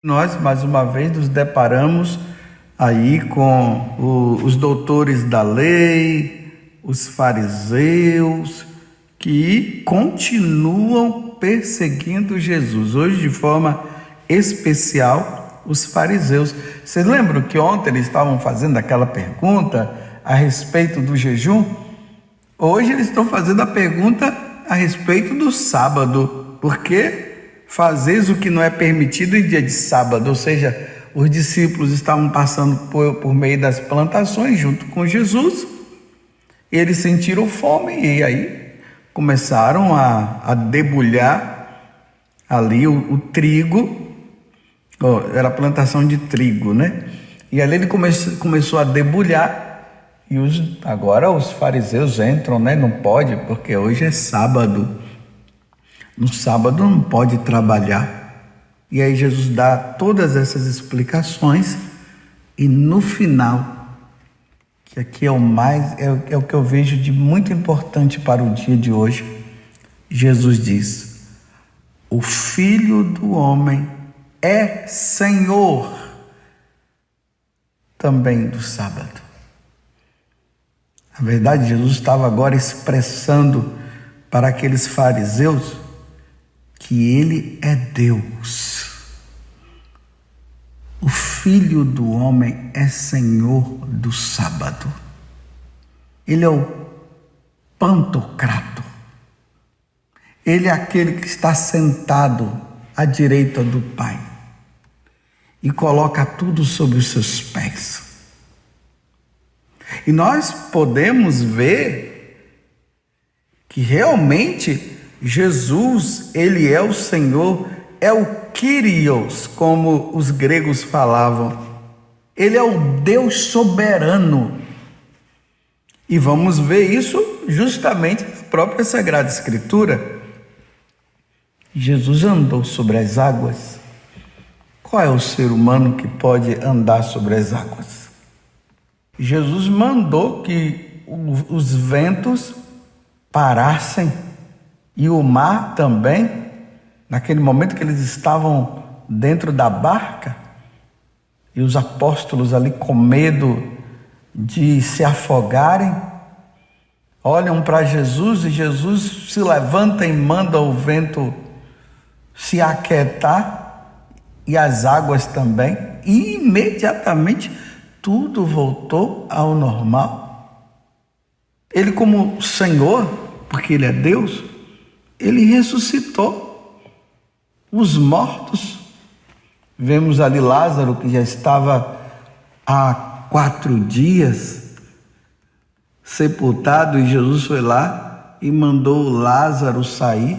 Nós, mais uma vez, nos deparamos aí com os doutores da lei, os fariseus, que continuam perseguindo Jesus. Hoje, de forma especial, os fariseus. Vocês lembram que ontem eles estavam fazendo aquela pergunta a respeito do jejum? Hoje eles estão fazendo a pergunta a respeito do sábado. Por quê? Fazeis o que não é permitido em dia de sábado, ou seja, os discípulos estavam passando por meio das plantações junto com Jesus, e eles sentiram fome e aí começaram a debulhar ali o trigo, era a plantação de trigo, né? E ali ele começou a debulhar, e agora os fariseus entram, né? Não pode, porque hoje é sábado. No sábado não pode trabalhar. E aí Jesus dá todas essas explicações e no final, que aqui é o que eu vejo de muito importante para o dia de hoje, Jesus diz: o Filho do Homem é Senhor também do sábado. Na verdade, Jesus estava agora expressando para aqueles fariseus que ele é Deus. O Filho do Homem é Senhor do sábado. Ele é o Pantocrator. Ele é aquele que está sentado à direita do Pai e coloca tudo sob os seus pés. E nós podemos ver que realmente Jesus, ele é o Senhor, é o Kyrios, como os gregos falavam. Ele é o Deus soberano. E vamos ver isso justamente na própria Sagrada Escritura. Jesus andou sobre as águas. Qual é o ser humano que pode andar sobre as águas? Jesus mandou que os ventos parassem. E o mar também, naquele momento que eles estavam dentro da barca, e os apóstolos ali com medo de se afogarem, olham para Jesus e Jesus se levanta e manda o vento se aquietar e as águas também, e imediatamente tudo voltou ao normal. Ele, como Senhor, porque ele é Deus, ele ressuscitou os mortos. Vemos ali Lázaro, que já estava há 4 dias sepultado, e Jesus foi lá e mandou Lázaro sair.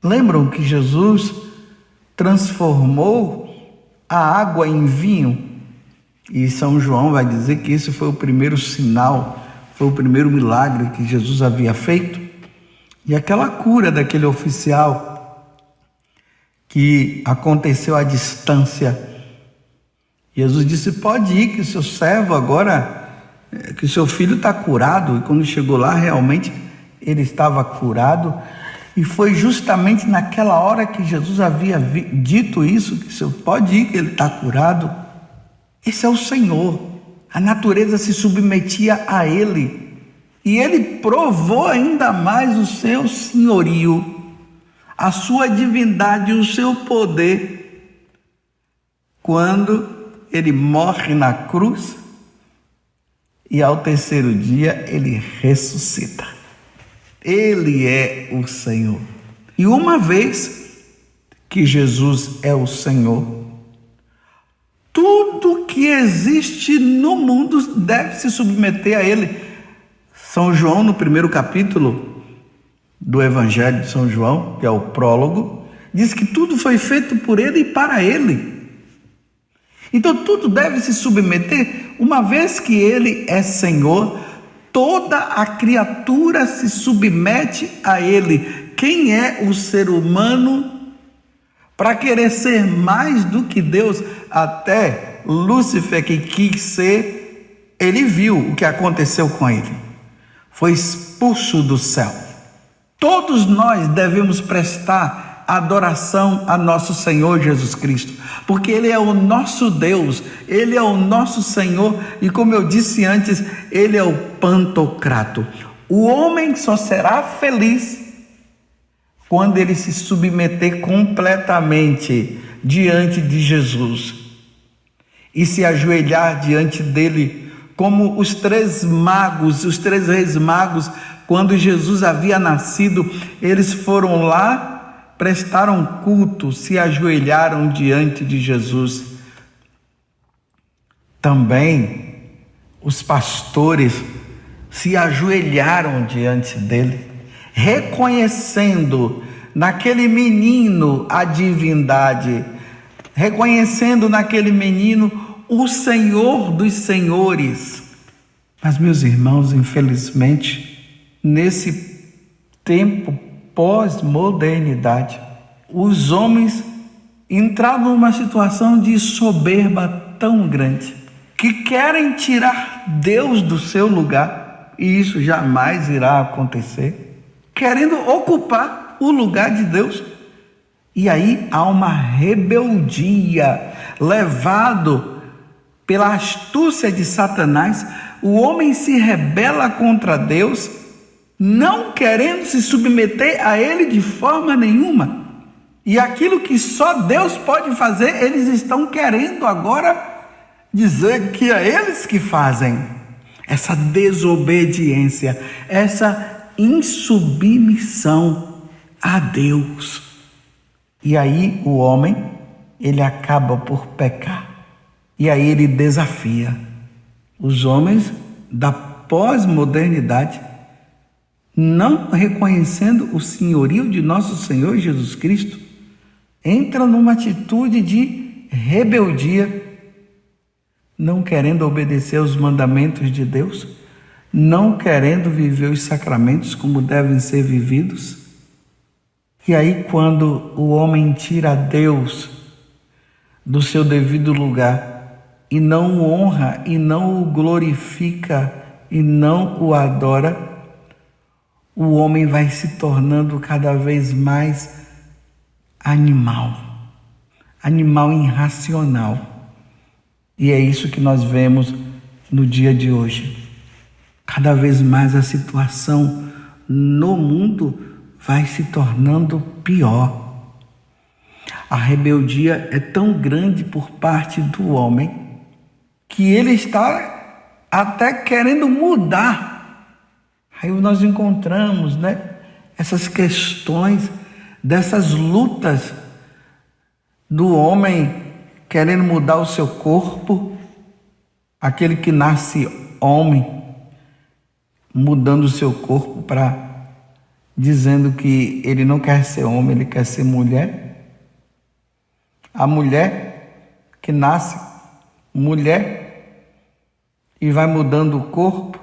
Lembram que Jesus transformou a água em vinho? E São João vai dizer que esse foi o primeiro sinal, foi o primeiro milagre que Jesus havia feito. E aquela cura daquele oficial que aconteceu à distância, Jesus disse: pode ir, que o seu servo agora, que o seu filho está curado. E quando chegou lá, realmente ele estava curado. E foi justamente naquela hora que Jesus havia dito isso, que o senhor pode ir, que ele está curado. Esse é o Senhor. A natureza se submetia a ele. E ele provou ainda mais o seu senhorio, a sua divindade, o seu poder, quando ele morre na cruz e ao terceiro dia ele ressuscita. Ele é o Senhor. E uma vez que Jesus é o Senhor, tudo que existe no mundo deve se submeter a ele. São João, no primeiro capítulo do Evangelho de São João, que é o prólogo, diz que tudo foi feito por ele e para ele. Então tudo deve se submeter. Uma vez que ele é Senhor, toda a criatura se submete a ele. Quem é o ser humano para querer ser mais do que Deus? Até Lúcifer, que quis ser, ele viu o que aconteceu com ele. Foi expulso do céu. Todos nós devemos prestar adoração a nosso Senhor Jesus Cristo, porque Ele é o nosso Deus, Ele é o nosso Senhor e, como eu disse antes, Ele é o Pantocrato. O homem só será feliz quando ele se submeter completamente diante de Jesus e se ajoelhar diante dele, como os três reis magos, quando Jesus havia nascido, eles foram lá, prestaram culto, se ajoelharam diante de Jesus. Também os pastores se ajoelharam diante dele, reconhecendo naquele menino a divindade, reconhecendo naquele menino o Senhor dos senhores. Mas, meus irmãos, infelizmente, nesse tempo pós-modernidade, os homens entraram numa situação de soberba tão grande, que querem tirar Deus do seu lugar, e isso jamais irá acontecer, querendo ocupar o lugar de Deus. E aí há uma rebeldia, levado pela astúcia de Satanás. O homem se rebela contra Deus, não querendo se submeter a Ele de forma nenhuma. E aquilo que só Deus pode fazer, eles estão querendo agora dizer que é eles que fazem. Essa desobediência, essa insubmissão a Deus. E aí o homem, ele acaba por pecar. E aí ele desafia os homens da pós-modernidade, não reconhecendo o senhorio de nosso Senhor Jesus Cristo, entra numa atitude de rebeldia, não querendo obedecer aos mandamentos de Deus, não querendo viver os sacramentos como devem ser vividos. E aí, quando o homem tira Deus do seu devido lugar e não o honra, e não o glorifica, e não o adora, o homem vai se tornando cada vez mais animal irracional. E é isso que nós vemos no dia de hoje. Cada vez mais a situação no mundo vai se tornando pior. A rebeldia é tão grande por parte do homem que ele está até querendo mudar. Aí nós encontramos, essas questões, dessas lutas do homem querendo mudar o seu corpo, aquele que nasce homem, mudando o seu corpo dizendo que ele não quer ser homem, ele quer ser mulher. A mulher que nasce mulher e vai mudando o corpo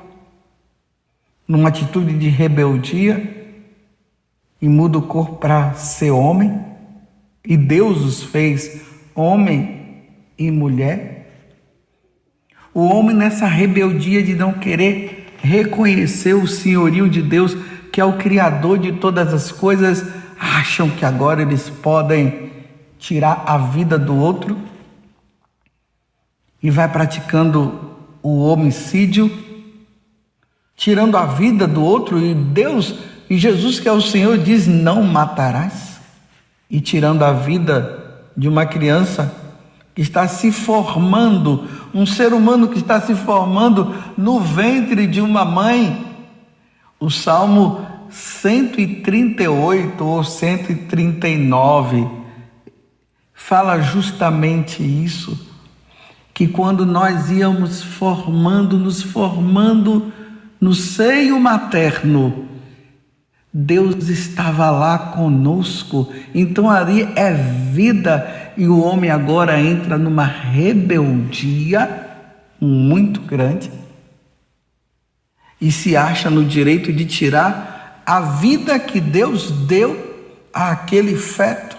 numa atitude de rebeldia e muda o corpo para ser homem, e Deus os fez homem e mulher. O homem, nessa rebeldia de não querer reconhecer o senhorio de Deus, que é o Criador de todas as coisas, acham que agora eles podem tirar a vida do outro e vai praticando o homicídio, tirando a vida do outro, e Deus, e Jesus, que é o Senhor, diz: não matarás, e tirando a vida de uma criança que está se formando, um ser humano que está se formando no ventre de uma mãe. O Salmo 138 ou 139 fala justamente isso, que quando nós íamos nos formando no seio materno, Deus estava lá conosco. Então ali é vida, e o homem agora entra numa rebeldia muito grande e se acha no direito de tirar a vida que Deus deu àquele feto.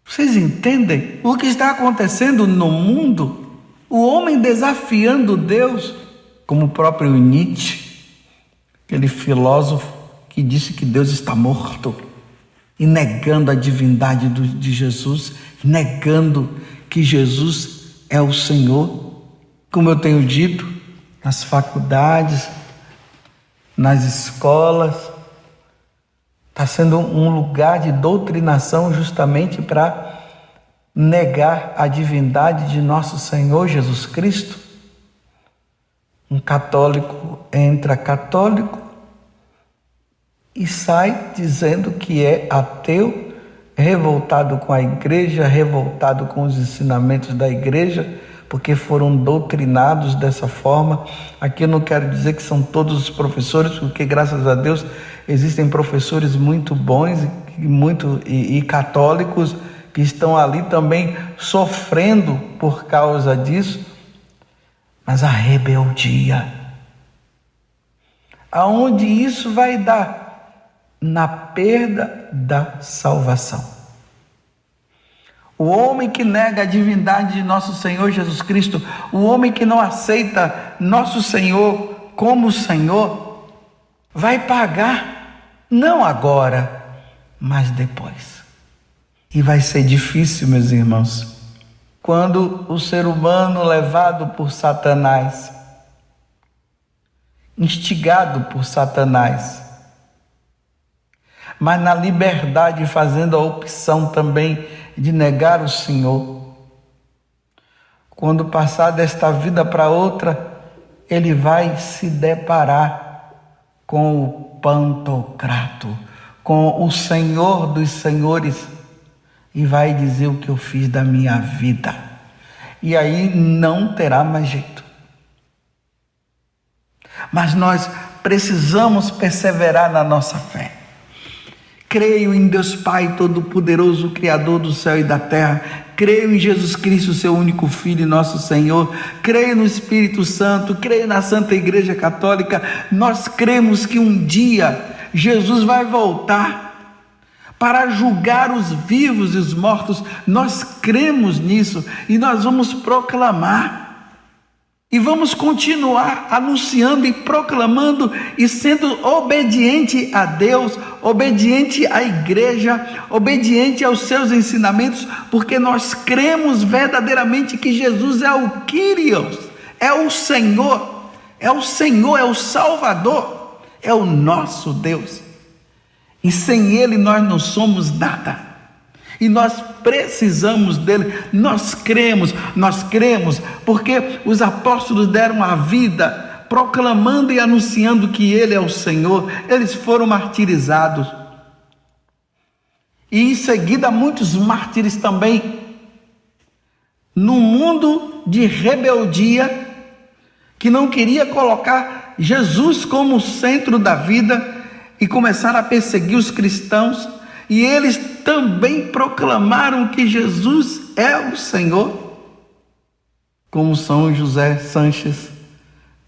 Vocês entendem o que está acontecendo no mundo? O homem desafiando Deus, como o próprio Nietzsche, aquele filósofo que disse que Deus está morto. e negando a divindade de Jesus, negando que Jesus é o Senhor. Como eu tenho dito, nas faculdades, nas escolas, está sendo um lugar de doutrinação justamente para negar a divindade de nosso Senhor Jesus Cristo. Um católico entra católico e sai dizendo que é ateu, revoltado com a igreja, revoltado com os ensinamentos da igreja, porque foram doutrinados dessa forma. Aqui eu não quero dizer que são todos os professores, porque graças a Deus existem professores muito bons e católicos que estão ali também sofrendo por causa disso. Mas a rebeldia, aonde isso vai dar? Na perda da salvação. O homem que nega a divindade de nosso Senhor Jesus Cristo, o homem que não aceita nosso Senhor como Senhor, vai pagar, não agora, mas depois. E vai ser difícil, meus irmãos, quando o ser humano levado por Satanás, instigado por Satanás, mas na liberdade fazendo a opção também de negar o Senhor, quando passar desta vida para outra, ele vai se deparar com o Pantocrato, com o Senhor dos Senhores, e vai dizer o que eu fiz da minha vida. E aí não terá mais jeito. Mas nós precisamos perseverar na nossa fé. Creio em Deus Pai Todo-Poderoso, Criador do céu e da terra. Creio em Jesus Cristo, seu único Filho e nosso Senhor. Creio no Espírito Santo. Creio na Santa Igreja Católica. Nós cremos que um dia Jesus vai voltar para julgar os vivos e os mortos. Nós cremos nisso e nós vamos proclamar. E vamos continuar anunciando e proclamando e sendo obediente a Deus, obediente à igreja, obediente aos seus ensinamentos, porque nós cremos verdadeiramente que Jesus é o Kyrios, é o Senhor, é o Salvador, é o nosso Deus. E sem Ele nós não somos nada. E nós precisamos dele, nós cremos, porque os apóstolos deram a vida proclamando e anunciando que ele é o Senhor. Eles foram martirizados. E em seguida muitos mártires também. Num mundo de rebeldia, que não queria colocar Jesus como o centro da vida e começaram a perseguir os cristãos. E eles também proclamaram que Jesus é o Senhor, como São José Sanches,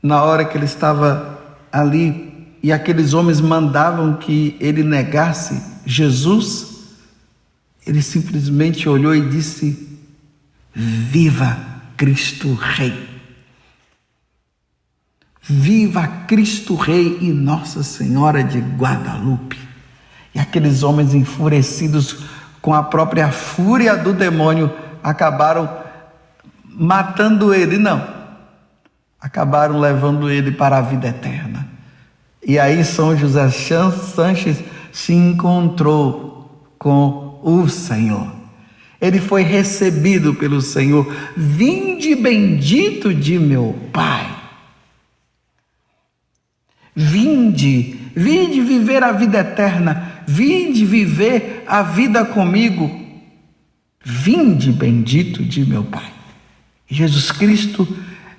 na hora que ele estava ali, e aqueles homens mandavam que ele negasse Jesus, ele simplesmente olhou e disse: viva Cristo Rei! Viva Cristo Rei e Nossa Senhora de Guadalupe! E aqueles homens enfurecidos com a própria fúria do demônio acabaram matando ele, acabaram levando ele para a vida eterna. E aí São José Sanches se encontrou com o Senhor. Ele foi recebido pelo Senhor. Vinde bendito de meu Pai. Vinde viver a vida eterna. Vinde viver a vida comigo. Vinde bendito de meu Pai. Jesus Cristo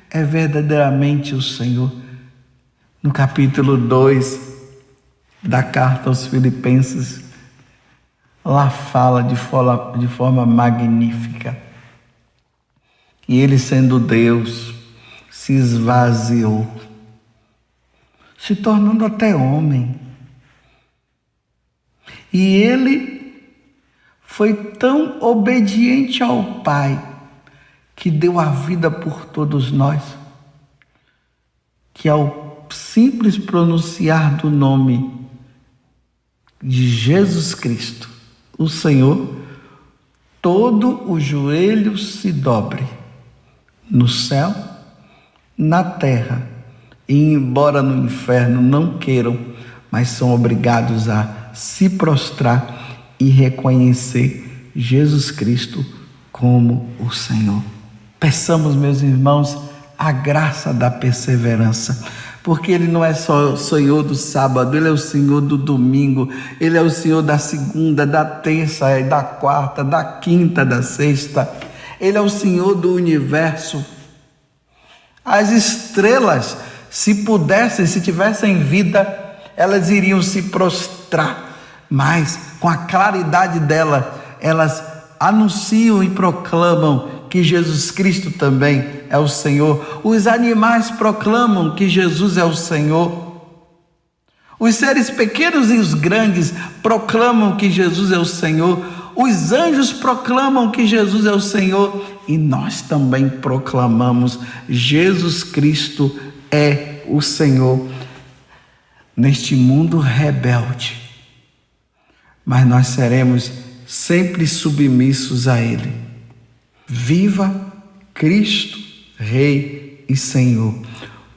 é verdadeiramente o Senhor. No capítulo 2 da carta aos Filipenses, lá fala de forma magnífica. E ele, sendo Deus, se esvaziou, se tornando até homem. E ele foi tão obediente ao Pai, que deu a vida por todos nós, que ao simples pronunciar do nome de Jesus Cristo, o Senhor, todo o joelho se dobre, no céu, na terra, e embora no inferno não queiram, mas são obrigados a se prostrar e reconhecer Jesus Cristo como o Senhor. Peçamos, meus irmãos, a graça da perseverança, porque Ele não é só o Senhor do sábado, Ele é o Senhor do domingo, Ele é o Senhor da segunda, da terça, da quarta, da quinta, da sexta. Ele é o Senhor do universo. As estrelas, se pudessem, se tivessem vida, elas iriam se prostrar, mas com a claridade dela, elas anunciam e proclamam que Jesus Cristo também é o Senhor. Os animais proclamam que Jesus é o Senhor. Os seres pequenos e os grandes proclamam que Jesus é o Senhor. Os anjos proclamam que Jesus é o Senhor. E nós também proclamamos: Jesus Cristo é o Senhor. Neste mundo rebelde, mas nós seremos sempre submissos a Ele. Viva Cristo, Rei e Senhor,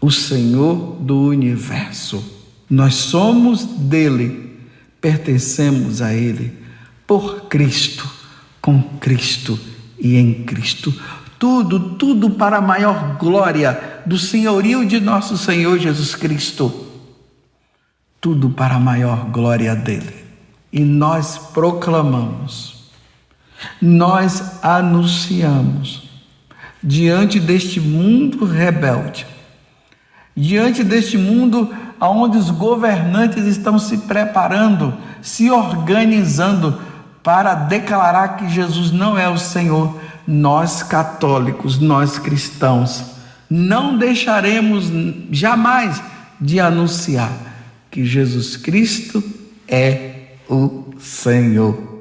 o Senhor do universo. Nós somos dele, pertencemos a Ele, por Cristo, com Cristo e em Cristo. Tudo para a maior glória do senhorio de nosso Senhor Jesus Cristo. Tudo para a maior glória dele. E nós proclamamos, nós anunciamos, diante deste mundo rebelde, diante deste mundo onde os governantes estão se preparando, se organizando para declarar que Jesus não é o Senhor, nós católicos, nós cristãos, não deixaremos jamais de anunciar que Jesus Cristo é o Senhor.